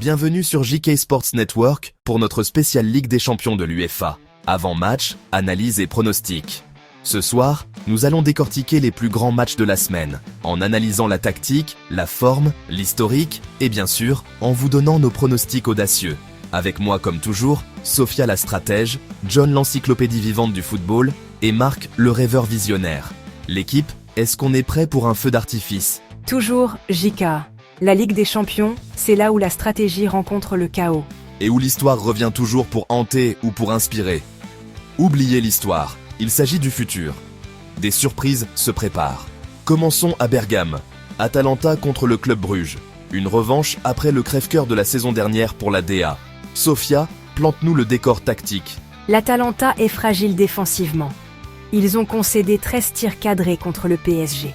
Bienvenue sur JK Sports Network pour notre spéciale Ligue des Champions de l'UEFA. Avant match, analyse et pronostic. Ce soir, nous allons décortiquer les plus grands matchs de la semaine, en analysant la tactique, la forme, l'historique et bien sûr, en vous donnant nos pronostics audacieux. Avec moi comme toujours, Sophia la stratège, John l'encyclopédie vivante du football et Marc le rêveur visionnaire. L'équipe, est-ce qu'on est prêt pour un feu d'artifice? Toujours JK. La Ligue des Champions, c'est là où la stratégie rencontre le chaos. Et où l'histoire revient toujours pour hanter ou pour inspirer. Oubliez l'histoire, il s'agit du futur. Des surprises se préparent. Commençons à Bergame. Atalanta contre le Club Bruges. Une revanche après le crève-cœur de la saison dernière pour la DA. Sophia, plante-nous le décor tactique. L'Atalanta est fragile défensivement. Ils ont concédé 13 tirs cadrés contre le PSG.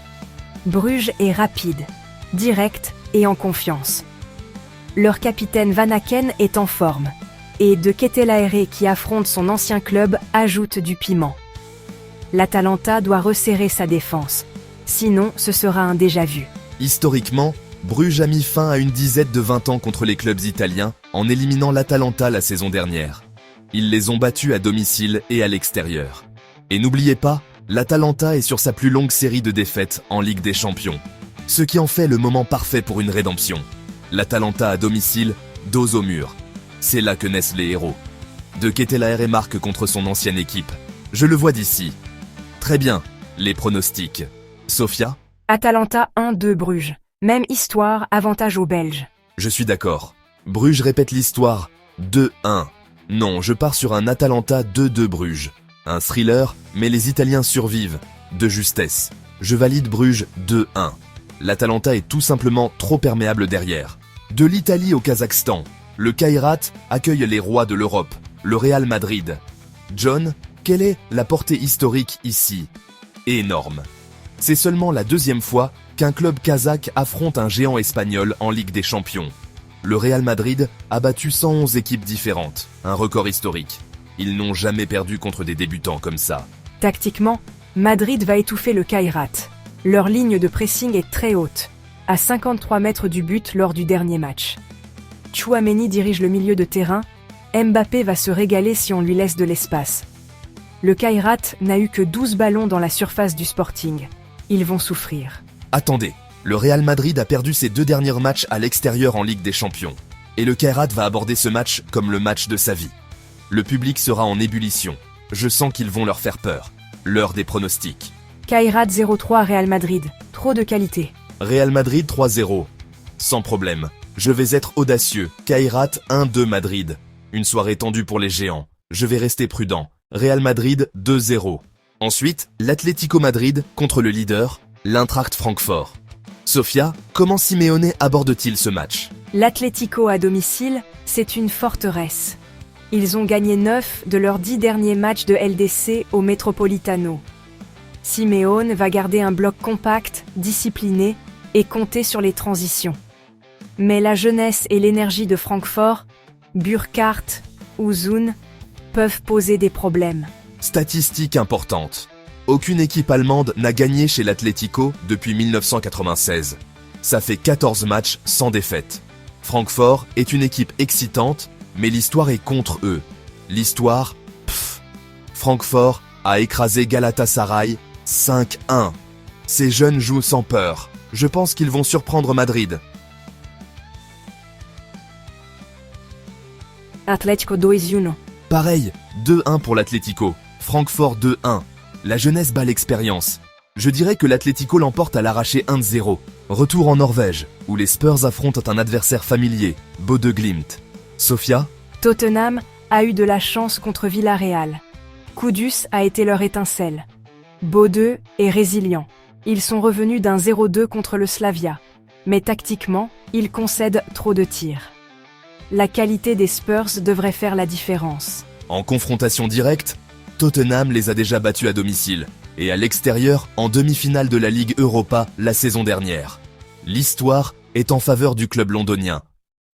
Bruges est rapide, direct et en confiance. Leur capitaine Van Aken est en forme. Et De Ketelaere qui affronte son ancien club ajoute du piment. L'Atalanta doit resserrer sa défense. Sinon, ce sera un déjà-vu. Historiquement, Bruges a mis fin à une disette de 20 ans contre les clubs italiens en éliminant l'Atalanta la saison dernière. Ils les ont battus à domicile et à l'extérieur. Et n'oubliez pas, l'Atalanta est sur sa plus longue série de défaites en Ligue des Champions. Ce qui en fait le moment parfait pour une rédemption. L'Atalanta à domicile, dos au mur. C'est là que naissent les héros. De Ketelaere marque contre son ancienne équipe. Je le vois d'ici. Très bien, les pronostics. Sophia? Atalanta 1-2 Bruges. Même histoire, avantage aux Belges. Je suis d'accord. Bruges répète l'histoire. 2-1. Non, je pars sur un Atalanta 2-2 Bruges. Un thriller, mais les Italiens survivent. De justesse. Je valide Bruges 2-1. L'Atalanta est tout simplement trop perméable derrière. De l'Italie au Kazakhstan, le Kairat accueille les rois de l'Europe, le Real Madrid. John, quelle est la portée historique ici? Énorme. C'est seulement la deuxième fois qu'un club kazakh affronte un géant espagnol en Ligue des Champions. Le Real Madrid a battu 111 équipes différentes, un record historique. Ils n'ont jamais perdu contre des débutants comme ça. Tactiquement, Madrid va étouffer le Kairat. Leur ligne de pressing est très haute, à 53 mètres du but lors du dernier match. Tchouaméni dirige le milieu de terrain, Mbappé va se régaler si on lui laisse de l'espace. Le Kairat n'a eu que 12 ballons dans la surface du Sporting. Ils vont souffrir. Attendez, le Real Madrid a perdu ses 2 derniers matchs à l'extérieur en Ligue des Champions. Et le Kairat va aborder ce match comme le match de sa vie. Le public sera en ébullition. Je sens qu'ils vont leur faire peur. L'heure des pronostics. Kairat 0-3 Real Madrid. Trop de qualité. Real Madrid 3-0. Sans problème. Je vais être audacieux. Kairat 1-2 Madrid. Une soirée tendue pour les géants. Je vais rester prudent. Real Madrid 2-0. Ensuite, l'Atlético Madrid contre le leader, l'Eintracht Francfort. Sophia, comment Simeone aborde-t-il ce match? L'Atlético à domicile, c'est une forteresse. Ils ont gagné 9 de leurs 10 derniers matchs de LDC au Metropolitano. Simeone va garder un bloc compact, discipliné et compter sur les transitions. Mais la jeunesse et l'énergie de Francfort, Burkhardt ou Zun, peuvent poser des problèmes. Statistique importante. Aucune équipe allemande n'a gagné chez l'Atlético depuis 1996. Ça fait 14 matchs sans défaite. Francfort est une équipe excitante, mais l'histoire est contre eux. L'histoire, Francfort a écrasé Galatasaray 5-1. Ces jeunes jouent sans peur. Je pense qu'ils vont surprendre Madrid. Atlético 2-1. Pareil, 2-1 pour l'Atlético. Francfort 2-1. La jeunesse bat l'expérience. Je dirais que l'Atlético l'emporte à l'arraché 1-0. Retour en Norvège, où les Spurs affrontent un adversaire familier, Bodø Glimt. Sophia? Tottenham a eu de la chance contre Villarreal. Kudus a été leur étincelle. Bodø est résilient. Ils sont revenus d'un 0-2 contre le Slavia. Mais tactiquement, ils concèdent trop de tirs. La qualité des Spurs devrait faire la différence. En confrontation directe, Tottenham les a déjà battus à domicile et à l'extérieur en demi-finale de la Ligue Europa la saison dernière. L'histoire est en faveur du club londonien.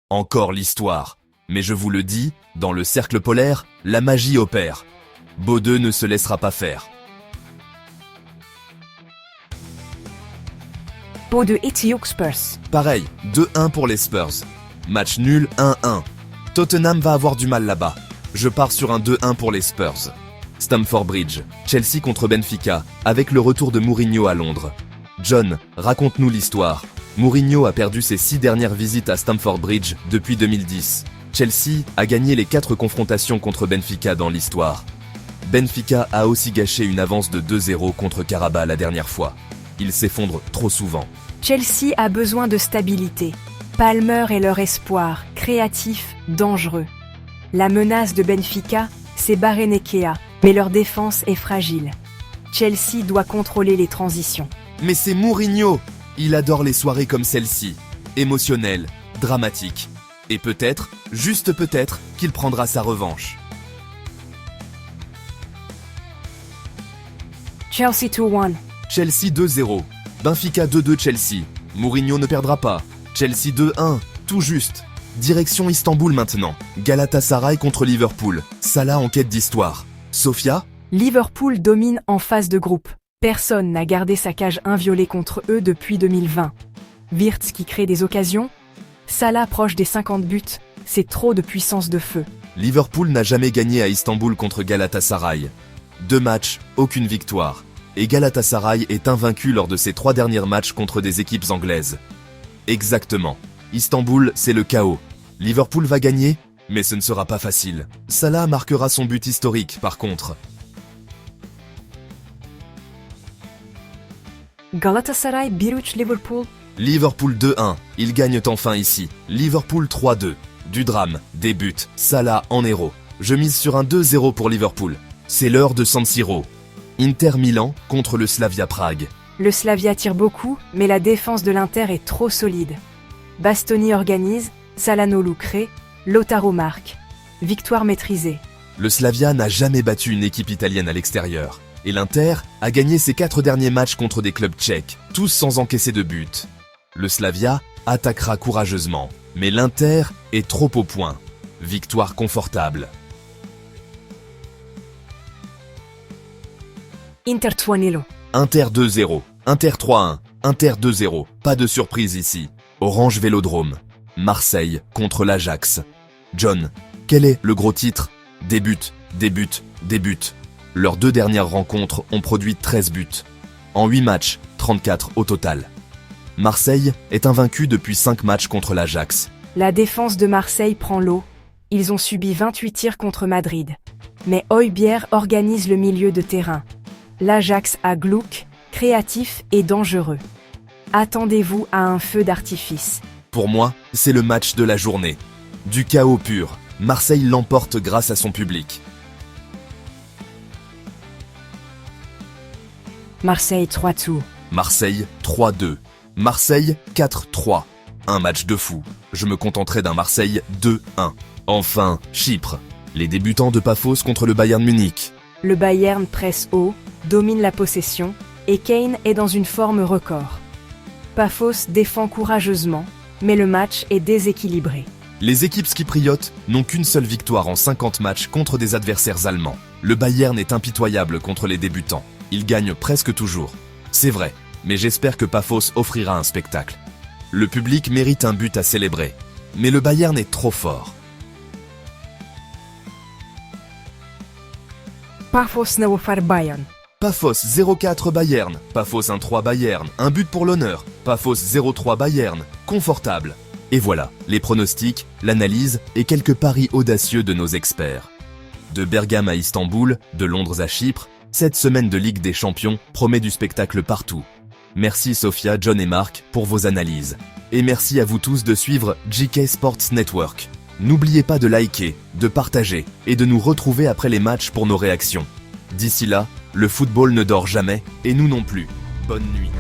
Encore l'histoire. Mais je vous le dis, dans le cercle polaire, la magie opère. Bodø ne se laissera pas faire. Bodø Spurs. Pareil, 2-1 pour les Spurs. Match nul 1-1. Tottenham va avoir du mal là-bas. Je pars sur un 2-1 pour les Spurs. Stamford Bridge, Chelsea contre Benfica, avec le retour de Mourinho à Londres. John, raconte-nous l'histoire. Mourinho a perdu ses 6 dernières visites à Stamford Bridge depuis 2010. Chelsea a gagné les 4 confrontations contre Benfica dans l'histoire. Benfica a aussi gâché une avance de 2-0 contre Karabakh la dernière fois. Il s'effondre trop souvent. Chelsea a besoin de stabilité. Palmer est leur espoir, créatif, dangereux. La menace de Benfica, c'est Barrenechea, mais leur défense est fragile. Chelsea doit contrôler les transitions. Mais c'est Mourinho! Il adore les soirées comme celle-ci. Émotionnelles, dramatiques. Et peut-être, juste peut-être, qu'il prendra sa revanche. Chelsea 2-1. Chelsea 2-0. Benfica 2-2 Chelsea. Mourinho ne perdra pas. Chelsea 2-1. Tout juste. Direction Istanbul maintenant. Galatasaray contre Liverpool. Salah en quête d'histoire. Sofia? Liverpool domine en phase de groupe. Personne n'a gardé sa cage inviolée contre eux depuis 2020. Wirtz qui crée des occasions. Salah proche des 50 buts. C'est trop de puissance de feu. Liverpool n'a jamais gagné à Istanbul contre Galatasaray. 2 matchs, aucune victoire. Et Galatasaray est invaincu lors de ses 3 derniers matchs contre des équipes anglaises. Exactement. Istanbul, c'est le chaos. Liverpool va gagner, mais ce ne sera pas facile. Salah marquera son but historique, par contre. Galatasaray 1-3 Liverpool. Liverpool 2-1, ils gagnent enfin ici. Liverpool 3-2. Du drame, des buts, Salah en héros. Je mise sur un 2-0 pour Liverpool. C'est l'heure de San Siro. Inter Milan contre le Slavia Prague. Le Slavia tire beaucoup, mais la défense de l'Inter est trop solide. Bastoni organise, Çalhanoğlu crée, Lautaro marque. Victoire maîtrisée. Le Slavia n'a jamais battu une équipe italienne à l'extérieur. Et l'Inter a gagné ses 4 derniers matchs contre des clubs tchèques, tous sans encaisser de but. Le Slavia attaquera courageusement, mais l'Inter est trop au point. Victoire confortable. Inter 2-0. Inter 2-0, Inter 3-1, Inter 2-0, pas de surprise ici. Orange Vélodrome, Marseille contre l'Ajax. John, quel est le gros titre? Des buts, des buts, des buts. Leurs 2 dernières rencontres ont produit 13 buts. En 8 matchs, 34 au total. Marseille est invaincu depuis 5 matchs contre l'Ajax. La défense de Marseille prend l'eau. Ils ont subi 28 tirs contre Madrid. Mais Højbjerg organise le milieu de terrain. L'Ajax a Gluck, créatif et dangereux. Attendez-vous à un feu d'artifice. Pour moi, c'est le match de la journée. Du chaos pur, Marseille l'emporte grâce à son public. Marseille 3-2. Marseille 3-2. Marseille 4-3. Un match de fou. Je me contenterai d'un Marseille 2-1. Enfin, Chypre. Les débutants de Paphos contre le Bayern Munich. Le Bayern presse haut, domine la possession, et Kane est dans une forme record. Paphos défend courageusement, mais le match est déséquilibré. Les équipes chypriotes n'ont qu'une seule victoire en 50 matchs contre des adversaires allemands. Le Bayern est impitoyable contre les débutants. Il gagne presque toujours. C'est vrai, mais j'espère que Paphos offrira un spectacle. Le public mérite un but à célébrer. Mais le Bayern est trop fort. Paphos Neufar Bayern. Paphos 0-4 Bayern, Paphos 1-3 Bayern, un but pour l'honneur, Paphos 0-3 Bayern, confortable. Et voilà, les pronostics, l'analyse et quelques paris audacieux de nos experts. De Bergame à Istanbul, de Londres à Chypre, cette semaine de Ligue des Champions promet du spectacle partout. Merci Sofia, John et Marc pour vos analyses. Et merci à vous tous de suivre JK Sports Network. N'oubliez pas de liker, de partager et de nous retrouver après les matchs pour nos réactions. D'ici là, le football ne dort jamais et nous non plus. Bonne nuit.